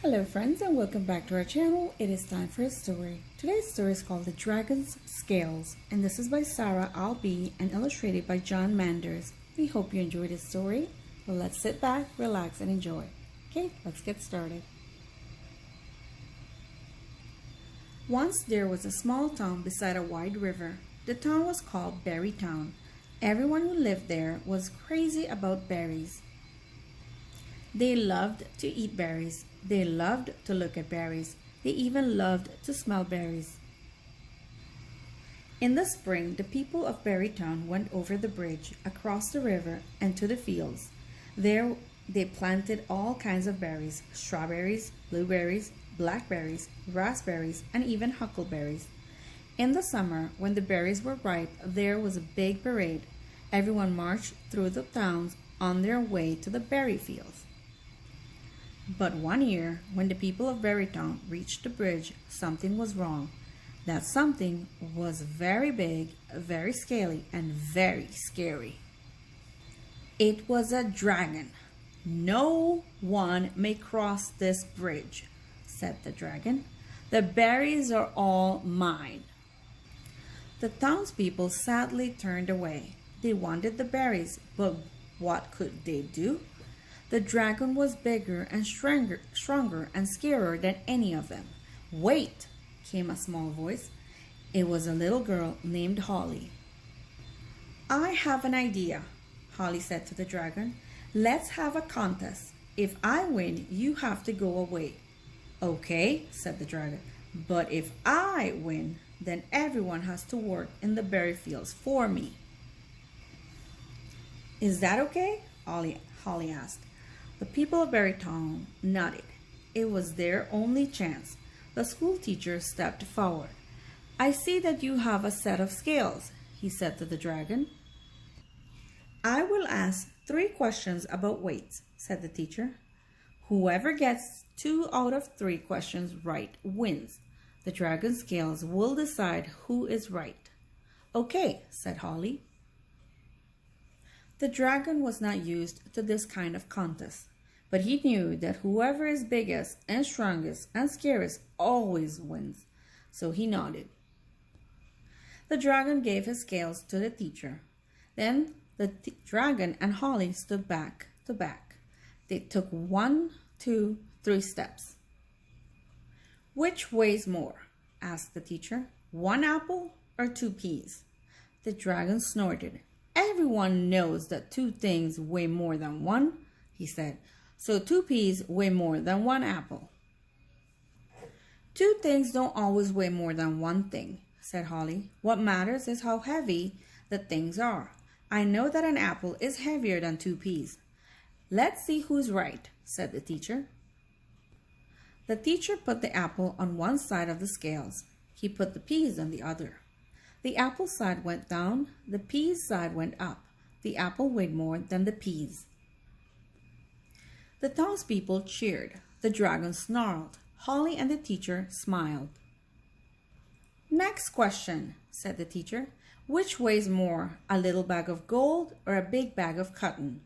Hello friends and welcome back to our channel. It is time for a story. Today's story is called The Dragon's Scales and this is by Sarah Albee and illustrated by John Manders. We hope you enjoyed this story. Well, let's sit back, relax and enjoy. Okay, let's get started. Once there was a small town beside a wide river. The town was called Berry Town. Everyone who lived there was crazy about berries. They loved to eat berries. They loved to look at berries. They even loved to smell berries. In the spring, the people of Berry Town went over the bridge, across the river, and to the fields. There they planted all kinds of berries: strawberries, blueberries, blackberries, raspberries, and even huckleberries. In the summer, when the berries were ripe, there was a big parade. Everyone marched through the towns on their way to the berry fields. But one year, when the people of Berry Town reached the bridge, something was wrong. That something was very big, very scaly, and very scary. It was a dragon. "No one may cross this bridge," said the dragon. "The berries are all mine." The townspeople sadly turned away. They wanted the berries, but what could they do? The dragon was bigger and stronger and scarier than any of them. "Wait!" came a small voice. It was a little girl named Holly. "I have an idea," Holly said to the dragon. "Let's have a contest. If I win, you have to go away." "Okay," said the dragon. "But if I win, then everyone has to work in the berry fields for me." "Is that okay?" Holly asked. The people of Berry Town nodded. It was their only chance. The schoolteacher stepped forward. "I see that you have a set of scales," he said to the dragon. "I will ask 3 questions about weights," said the teacher. "Whoever gets 2 out of 3 questions right wins. The dragon's scales will decide who is right." "Okay," said Holly. The dragon was not used to this kind of contest, but he knew that whoever is biggest and strongest and scariest always wins, so he nodded. The dragon gave his scales to the teacher. Then the dragon and Holly stood back to back. They took 1, 2, 3 steps. "Which weighs more?" asked the teacher. "1 apple or 2 peas?" The dragon snorted. "Everyone knows that 2 things weigh more than 1, he said. "So 2 peas weigh more than 1 apple." "2 things don't always weigh more than 1 thing, said Holly. "What matters is how heavy the things are. I know that an apple is heavier than 2 peas. Let's see who's right," said the teacher. The teacher put the apple on one side of the scales. He put the peas on the other. The apple side went down, the peas side went up. The apple weighed more than the peas. The townspeople cheered. The dragon snarled. Holly and the teacher smiled. "Next question," said the teacher. "Which weighs more, a little bag of gold or a big bag of cotton?"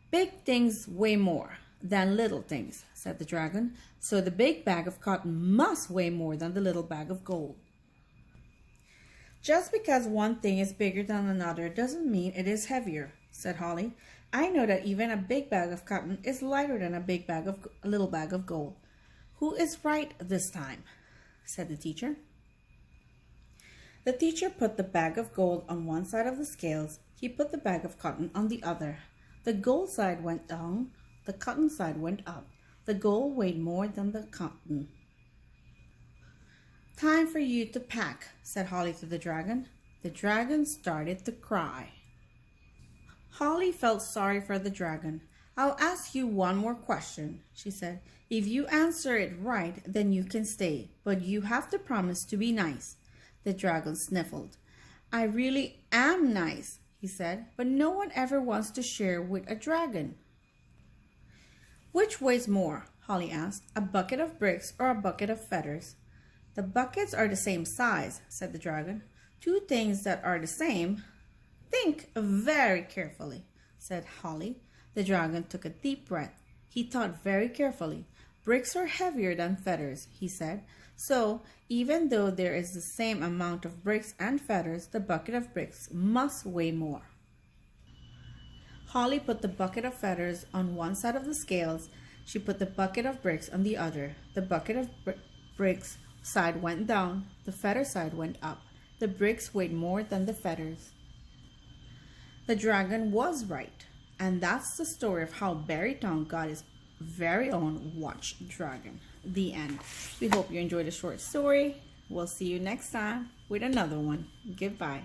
"Big things weigh more than little things," said the dragon. "So the big bag of cotton must weigh more than the little bag of gold." "Just because one thing is bigger than another doesn't mean it is heavier," said Holly. "I know that even a big bag of cotton is lighter than a little bag of gold." "Who is right this time?" said the teacher. The teacher put the bag of gold on one side of the scales. He put the bag of cotton on the other. The gold side went down, the cotton side went up. The gold weighed more than the cotton. "Time for you to pack," said Holly to the dragon. The dragon started to cry. Holly felt sorry for the dragon. "I'll ask you one more question," she said. "If you answer it right, then you can stay, but you have to promise to be nice." The dragon sniffled. "I really am nice," he said, "but no one ever wants to share with a dragon." "Which weighs more?" Holly asked. "A bucket of bricks or a bucket of feathers?" "The buckets are the same size," said the dragon. "2 things that are the same." "Think very carefully," said Holly. The dragon took a deep breath. He thought very carefully. Bricks are heavier than feathers, he said. So, even though there is the same amount of bricks and feathers, the bucket of bricks must weigh more. Holly put the bucket of feathers on one side of the scales. She put the bucket of bricks on the other. The bucket of bricks side went down. The feather side went up. The bricks weighed more than the feathers. The dragon was right. And that's the story of how Berrytown got its very own watch dragon. The end. We hope you enjoyed the short story. We'll see you next time with another one. Goodbye.